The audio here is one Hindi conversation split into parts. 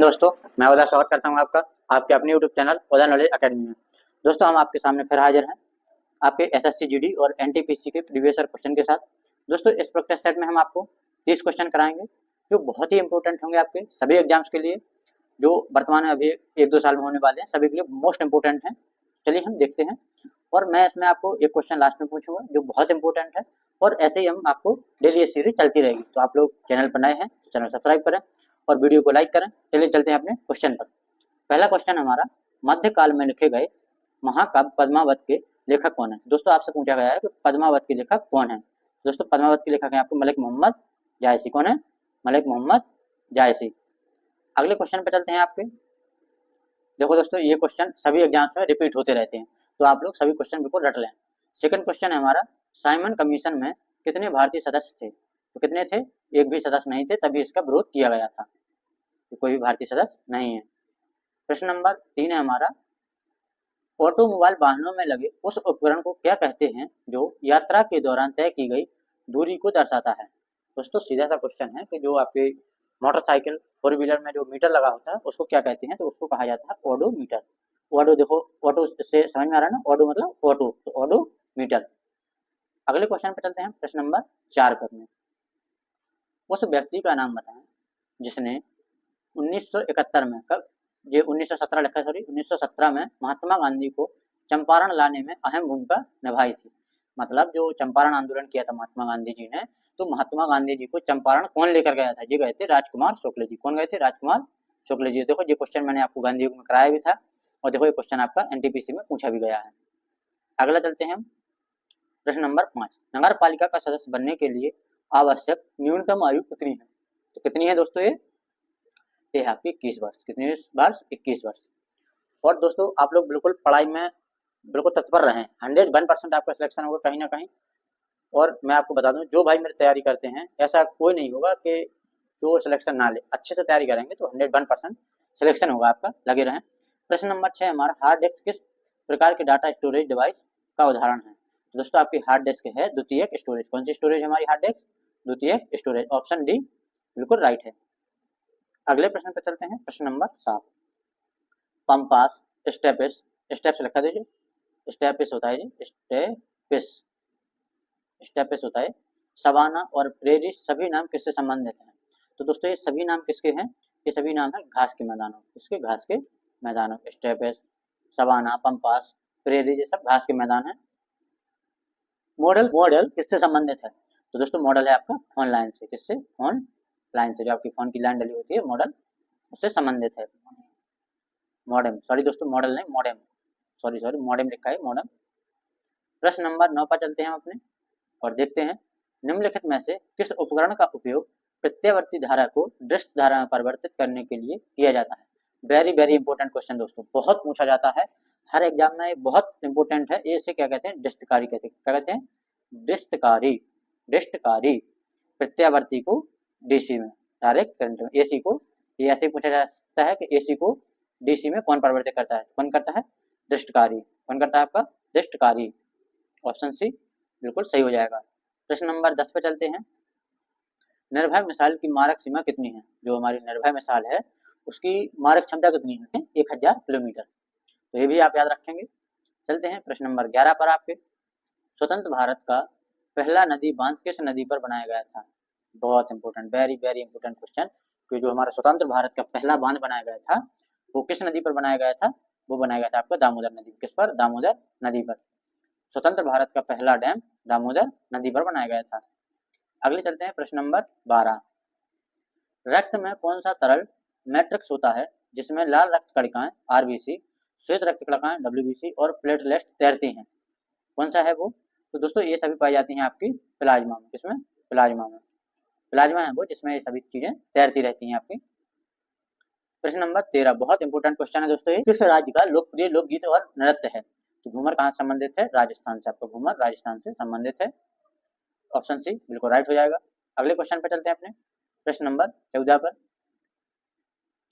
दोस्तों, मैं उदा स्वागत करता हूं आपका आपके अपने यूट्यूब चैनल उदा नॉलेज अकेडमी में। दोस्तों, हम आपके सामने फिर हाजिर हैं आपके एसएससी जीडी और एनटीपीसी के प्रीवियस ईयर क्वेश्चन के साथ। दोस्तों, इस प्रैक्टिस सेट में हम आपको 30 क्वेश्चन कराएंगे जो बहुत ही इंपॉर्टेंट होंगे आपके सभी एग्जाम्स के लिए, जो वर्तमान में अभी 1-2 साल में होने वाले हैं, सभी के लिए मोस्ट इंपॉर्टेंट हैं। चलिए हम देखते हैं। और मैं इसमें आपको एक क्वेश्चन लास्ट में पूछूंगा जो बहुत इंपॉर्टेंट है, और ऐसे ही हम आपको डेली ये सीरीज चलती रहेगी। तो आप लोग चैनल पर नए हैं तो चैनल सब्सक्राइब करें और वीडियो को लाइक करें। चलिए चलते हैं अपने क्वेश्चन पर। पहला क्वेश्चन हमारा, मध्यकाल में लिखे गए महाकाव्य पद्मावत के लेखक कौन है? दोस्तों, आपसे पूछा गया है कि पद्मावत के लेखक कौन है। दोस्तों, पद्मावत के लेखक है आपको मलिक मोहम्मद जायसी। कौन है? मलिक मोहम्मद जायसी। अगले क्वेश्चन पे चलते हैं आपके। देखो दोस्तों, ये क्वेश्चन सभी एग्जाम्स में रिपीट होते रहते हैं, तो आप लोग सभी क्वेश्चन बिल्कुल रट लें। सेकंड क्वेश्चन है हमारा, साइमन कमीशन में कितने भारतीय सदस्य थे? तो कितने थे? एक भी सदस्य नहीं थे, तभी इसका विरोध किया गया था। तो कोई भी भारतीय सदस्य नहीं है। प्रश्न नंबर 3 है हमारा, ऑटोमोबाइल वाहनों में लगे उस उपकरण को क्या कहते हैं जो यात्रा के दौरान तय की गई दूरी को दर्शाता है? दोस्तों, सीधा सा क्वेश्चन है कि जो आपके मोटरसाइकिल 4 व्हीलर में जो मीटर लगा होता है उसको क्या कहते हैं? तो उसको कहा जाता है ओडोमीटर। ऑडो, देखो ऑटो से समझ में आ रहा है ना, ऑडो मतलब ऑटो, तो ओडोमीटर। अगले क्वेश्चन पे चलते हैं, प्रश्न नंबर 4 पर में। उस व्यक्ति का नाम बताएं जिसने 1971 में, कब ये 1917 लिखा है, सॉरी 1917 में महात्मा गांधी को चंपारण लाने में अहम भूमिका निभाई थी। मतलब जो चंपारण आंदोलन किया था महात्मा गांधी जी ने, तो महात्मा गांधी जी को चंपारण कौन लेकर गया था? ये गए थे राजकुमार शुक्ल जी। कौन गए थे? राजकुमार शुक्ल जी। देखो, ये क्वेश्चन मैंने आपको गांधी युग में कराया भी था, और देखो ये क्वेश्चन आपका एनटीपीसी में पूछा भी गया है। अगला चलते हैं हम, प्रश्न नंबर 5, नगर पालिका का सदस्य बनने के लिए आवश्यक न्यूनतम आयु कितनी है? तो कितनी है दोस्तों? ये है आपकी 21 वर्ष। कितनी वर्ष? 21 वर्ष। और दोस्तों, आप लोग बिल्कुल पढ़ाई में बिल्कुल तत्पर रहें, 101% आपका सिलेक्शन होगा कहीं ना कहीं। और मैं आपको बता दूं, जो भाई मेरी तैयारी करते हैं, ऐसा कोई नहीं होगा कि जो सिलेक्शन ना ले। अच्छे से तैयारी करेंगे तो 101% सिलेक्शन होगा आपका, लगे रहें। प्रश्न नंबर 6 हमारा, हार्ड डिस्क किस प्रकार के डाटा स्टोरेज डिवाइस का उदाहरण है? तो दोस्तों, आपकी हार्ड डिस्क है द्वितीयक स्टोरेज। कौन सी स्टोरेज हमारी हार्ड डिस्क? द्वितीयक स्टोरेज। ऑप्शन डी बिल्कुल राइट है। अगले प्रश्न पे चलते हैं, प्रश्न नंबर 7, पंपास, स्टेपिस, स्टेप्स लिखा दीजिए, स्टेपिस होता है जी, स्टेपिस, स्टेपिस होता है। सवाना और प्रेरी सभी नाम किससे संबंधित हैं? तो दोस्तों, ये सभी नाम किसके हैं? ये सभी नाम है घास के मैदानों। किसके? घास के मैदानों। स्टेपिस, सवाना, पंपास, प्रेरी, ये सब घास के मैदान है। मॉडल, मॉडल किससे संबंधित है? तो दोस्तों, मॉडल है आपका फोन लाइन से। किससे? फोन लाइन से। जो आपकी फोन की लाइन डली होती है, मॉडल उससे संबंधित है। मॉडेम, सॉरी दोस्तों, मॉडल नहीं, मॉडेम, सॉरी सॉरी, मॉडेम लिखा है, मॉडेम। प्रश्न नंबर 9 पर चलते हैं हम अपने, और देखते हैं, निम्नलिखित में से किस उपकरण का उपयोग प्रत्यावर्ती धारा को दृष्ट धारा में परिवर्तित करने के लिए किया जाता है? वेरी वेरी इंपॉर्टेंट क्वेश्चन दोस्तों, बहुत पूछा जाता है हर एग्जाम में, ये बहुत इंपॉर्टेंट है। ये इसे क्या कहते हैं? दृष्टकारी कहते हैं। क्या कहते हैं? दृष्टकारी। दृष्टकारी प्रत्यावर्ती को डीसी में, डायरेक्ट करंट में, एसी को, ये ऐसे ही पूछा जा सकता है कि एसी को डीसी में कौन परिवर्तित करता है? कौन करता है? दृष्टकारी। कौन करता है? आपका दृष्टकारी। ऑप्शन सी बिल्कुल सही हो जाएगा। प्रश्न नंबर 10 पे चलते हैं, निर्भय मिसाइल की मारक सीमा कितनी है? जो हमारी निर्भय मिसाइल है उसकी मारक क्षमता कितनी है? 1000 किलोमीटर। तो ये भी आप याद रखेंगे। चलते हैं प्रश्न नंबर 11 पर आपके, स्वतंत्र भारत का पहला नदी बांध किस नदी पर बनाया गया था? बहुत important, very very important question, कि जो हमारा स्वतंत्र भारत का पहला बांध बनाया गया था वो किस नदी पर बनाया गया था? वो बनाया गया था आपका दामोदर नदी। किस पर? दामोदर नदी पर। स्वतंत्र भारत का पहला डैम दामोदर नदी पर बनाया गया था। अगले चलते हैं, प्रश्न नंबर 12, रक्त में कौन सा तरल मैट्रिक्स होता है जिसमें लाल रक्त कणिकाएं आरबीसी, श्वेत रक्त कणिकाएं डब्ल्यूबीसी और प्लेटलेट्स तैरती हैं? कौन सा है वो? तो दोस्तों, ये सभी पाई जाती हैं आपकी प्लाज्मा में। किसमें? प्लाज्मा में। प्लाज्मा है वो जिसमें ये सभी चीजें तैरती रहती हैं आपकी। प्रश्न नंबर 13, बहुत इंपॉर्टेंट क्वेश्चन है दोस्तों, ये किस राज्य का लोकप्रिय लोकगीत और नृत्य है? तो घूमर कहाँ से संबंधित है? राजस्थान से। आपका घूमर राजस्थान से संबंधित है। ऑप्शन सी बिल्कुल राइट हो जाएगा। अगले क्वेश्चन पर चलते हैं अपने, प्रश्न नंबर 14 पर,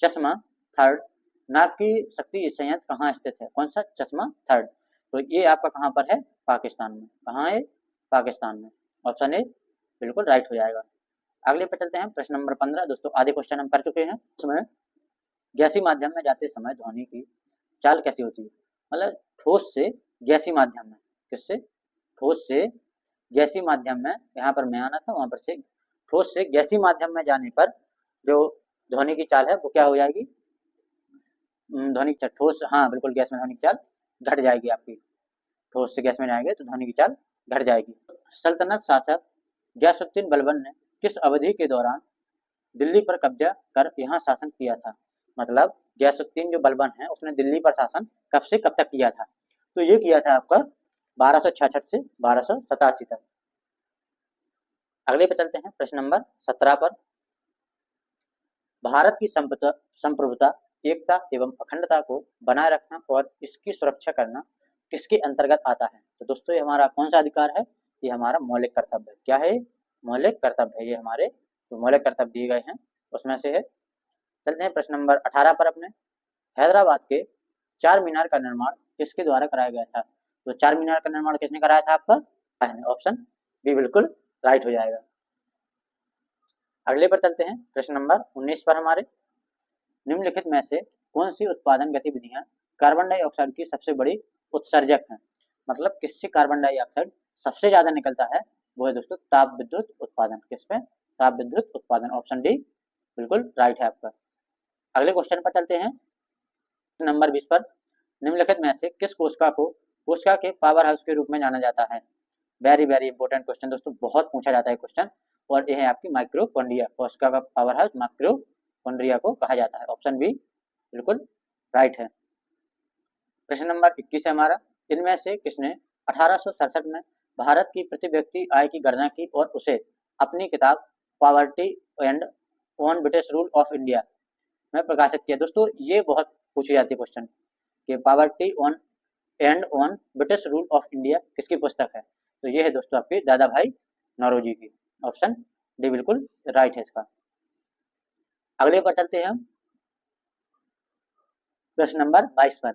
चश्मा थर्ड नाग की शक्ति संयंत्र कहाँ स्थित है? कौन सा? चश्मा थर्ड। तो ये आपका कहाँ पर है? पाकिस्तान में। कहाँ है? पाकिस्तान में। ऑप्शन ए बिल्कुल राइट हो जाएगा। अगले पर चलते हैं, प्रश्न नंबर 15। दोस्तों, आधे क्वेश्चन हम कर चुके हैं उसमें। गैसीय माध्यम में जाते समय ध्वनि की चाल कैसी होती है? मतलब ठोस से गैसीय माध्यम में, किससे? ठोस से गैसीय माध्यम में, यहाँ पर मैं आना था वहां पर से, ठोस से गैसीय माध्यम में जाने पर जो ध्वनि की चाल है वो क्या हो जाएगी? ध्वनि की ठोस, हाँ बिल्कुल, गैस में ध्वनि की चाल घट जाएगी आपकी। ठोस से गैस में जाएंगे तो ध्वनि की चाल घट जाएगी। सल्तनत शासक गयासुद्दीन बलबन ने किस अवधि के दौरान दिल्ली पर कब्जा कर यहाँ शासन किया था? मतलब गयासुद्दीन जो बलबन है उसने दिल्ली पर शासन कब से कब तक किया था? तो ये किया था आपका 1266 से 1287 तक। अगले पे चलते हैं, प्रश्न नंबर 17 पर। भारत की संप्रभुता, एकता एवं अखंडता को बनाए रखना और इसकी सुरक्षा करना किसके अंतर्गत आता है? तो दोस्तों ये हमारा कौन सा अधिकार है? ये हमारा मौलिक कर्तव्य है। क्या है? मौलिक कर्तव्य है। ये हमारे जो मौलिक कर्तव्य दिए गए हैं उसमें से है। चलते हैं प्रश्न नंबर 18 पर अपने। हैदराबाद के चार मीनार का निर्माण किसके द्वारा कराया गया था? तो चार मीनार का निर्माण किसने कराया था आपका? ऑप्शन बी बिल्कुल राइट हो जाएगा। अगले पर चलते हैं, प्रश्न नंबर 19 पर हमारे। निम्नलिखित में से कौन सी उत्पादन गतिविधियां कार्बन डाइऑक्साइड की सबसे बड़ी उत्सर्जक हैं? मतलब किससे कार्बन डाइऑक्साइड सबसे ज्यादा निकलता है? वो है दोस्तों ताप विद्युत उत्पादन। किस पे? ताप विद्युत उत्पादन। ऑप्शन डी बिल्कुल राइट है आपका। अगले क्वेश्चन पर चलते हैं, नंबर 20 पर। निम्नलिखित में से किस कोशिका को कोशिका के पावर हाउस के रूप में जाना जाता है? वेरी वेरी इंपॉर्टेंट क्वेश्चन दोस्तों, बहुत पूछा जाता है क्वेश्चन, और यह है आपकी माइक्रोकॉन्ड्रिया। कोशिका का पावर हाउस माइक्रोकॉन्ड्रिया को कहा जाता है। ऑप्शन बी बिल्कुल राइट है। प्रश्न नंबर 21 है हमारा। इनमें से किसने 1867 में भारत की प्रति व्यक्ति आय की गणना की और उसे अपनी किताब poverty and on British rule of India में प्रकाशित किया? दोस्तों ये बहुत पूछी जाती है क्वेश्चन कि poverty on and on British rule of India किसकी पुस्तक है? तो ये है दोस्तों आपके दादा भाई नौरोजी की। ऑप्शन डी बिल्कुल राइट है इसका। अगले पर चलते हैं हम, प्रश्न नंबर 22 पर।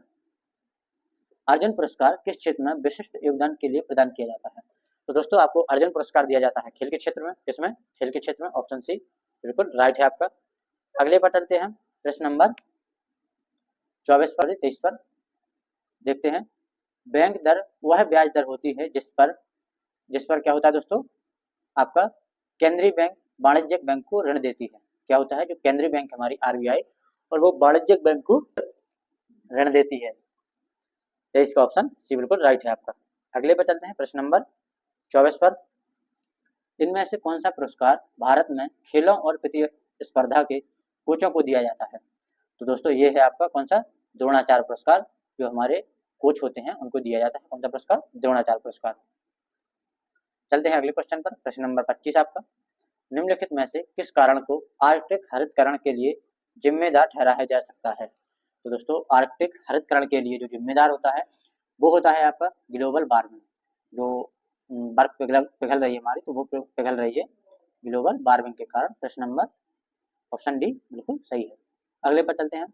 अर्जुन पुरस्कार किस क्षेत्र में विशिष्ट योगदान के लिए प्रदान किया जाता है? तो दोस्तों आपको अर्जुन पुरस्कार दिया जाता है खेल के क्षेत्र में। किसमें? खेल के क्षेत्र में। ऑप्शन सी बिल्कुल राइट है आपका। अगले पर चलते हैं, प्रश्न नंबर 24 पर 23 पर देखते हैं। बैंक दर वह ब्याज दर होती है जिस पर क्या होता है दोस्तों? आपका केंद्रीय बैंक वाणिज्यिक बैंक को ऋण देती है। क्या होता है? जो केंद्रीय बैंक हमारी आरबीआई, और वो वाणिज्यिक बैंक को ऋण देती है। तो इसका ऑप्शन सी बिल्कुल राइट है आपका। अगले पर चलते हैं, प्रश्न नंबर 24 पर। इनमें से कौन सा पुरस्कार भारत में खेलों और प्रतिस्पर्धा के कोचों को दिया जाता है? तो दोस्तों ये है आपका कौन सा? द्रोणाचार्य पुरस्कार। जो हमारे कोच होते हैं उनको दिया जाता है। कौन सा पुरस्कार? द्रोणाचार्य पुरस्कार। चलते हैं अगले क्वेश्चन पर, प्रश्न नंबर 25 आपका। निम्नलिखित में से किस कारण को आर्कटिक हरितकरण के लिए जिम्मेदार ठहराया जा सकता है? तो दोस्तों आर्कटिक हरितकरण के लिए जो जिम्मेदार होता है वो होता है आपका ग्लोबल वार्मिंग। जो बर्फ पिघल रही है हमारी, तो वो पिघल रही है ग्लोबल वार्मिंग के कारण। प्रश्न नंबर ऑप्शन डी बिल्कुल सही है। अगले पर चलते हैं,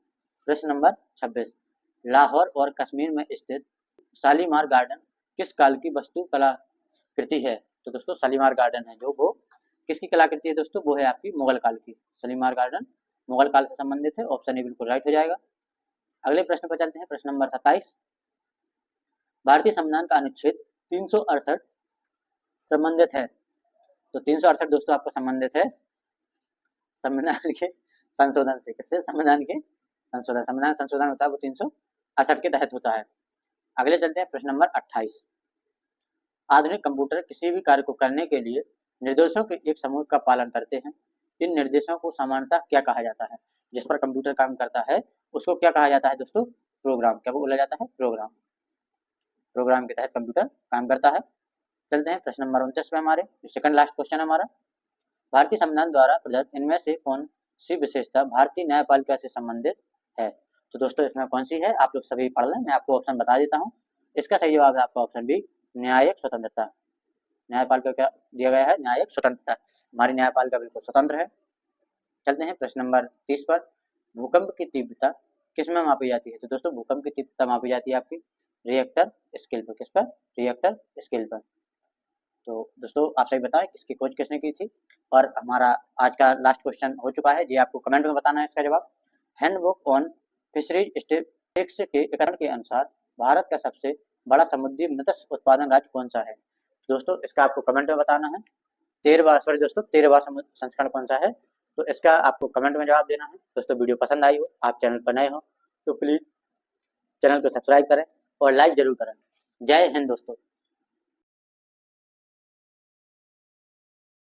प्रश्न नंबर 26। लाहौर और कश्मीर में स्थित शालीमार गार्डन किस काल की वस्तु कलाकृति है? तो दोस्तों शालीमार गार्डन है जो, वो किसकी कलाकृति है दोस्तों? वो है आपकी मुगल काल की। शालीमार गार्डन मुगल काल से संबंधित है। ऑप्शन ए बिल्कुल राइट हो जाएगा। अगले प्रश्न पर चलते हैं, प्रश्न नंबर 27। भारतीय संविधान का अनुच्छेद 368 संबंधित है। तो 368 दोस्तों आपका संबंधित है संविधान के संशोधन से। किससे? संविधान के संशोधन। संविधान संशोधन होता है वो 368 के तहत होता है। अगले चलते हैं, प्रश्न नंबर 28। आधुनिक कंप्यूटर किसी भी कार्य को करने के लिए निर्देशों के एक समूह का पालन करते हैं। इन निर्देशों को सामान्यतः क्या कहा जाता है? जिस पर कंप्यूटर काम करता है उसको क्या कहा जाता है दोस्तों? प्रोग्राम। क्या बोला जाता है? प्रोग्राम। प्रोग्राम के तहत कंप्यूटर काम करता है। चलते हैं प्रश्न नंबर 29 में हमारे, सेकंड लास्ट क्वेश्चन हमारा। भारतीय संविधान द्वारा प्रदत्त इनमें से कौन सी विशेषता भारतीय न्यायपालिका से संबंधित है? तो दोस्तों इसमें कौन सी है आप लोग सभी पढ़ लें, मैं आपको ऑप्शन बता देता हूँ। इसका सही जवाब है आपका ऑप्शन बी, न्यायिक स्वतंत्रता। न्यायपालिका क्या दिया गया है? न्यायिक स्वतंत्रता। हमारी न्यायपालिका बिल्कुल स्वतंत्र है। चलते हैं प्रश्न नंबर 30 पर। भूकंप की तीव्रता किस में मापी जाती है? तो दोस्तों भूकंप की तीव्रता मापी जाती है आपकी रिएक्टर स्केल पर। किस पर? रिएक्टर स्केल पर। तो दोस्तों आप सही बताएं इसकी खोज किसने की थी? और हमारा आज का लास्ट क्वेश्चन हो चुका है जी, आपको कमेंट में बताना है इसका जवाब। हैंडबुक ऑन फिशरीज स्टैटिस्टिक्स के एकीकरण के अनुसार भारत का सबसे बड़ा समुद्री मत्स्य उत्पादन राज्य कौन सा है? दोस्तों इसका आपको कमेंट में बताना है। 13वां संस्करण कौन सा है, तो इसका आपको कमेंट में जवाब देना है। दोस्तों वीडियो पसंद आई हो, आप चैनल पर नए हो तो प्लीज चैनल को सब्सक्राइब करें और लाइक जरूर करें। जय हिंद दोस्तों।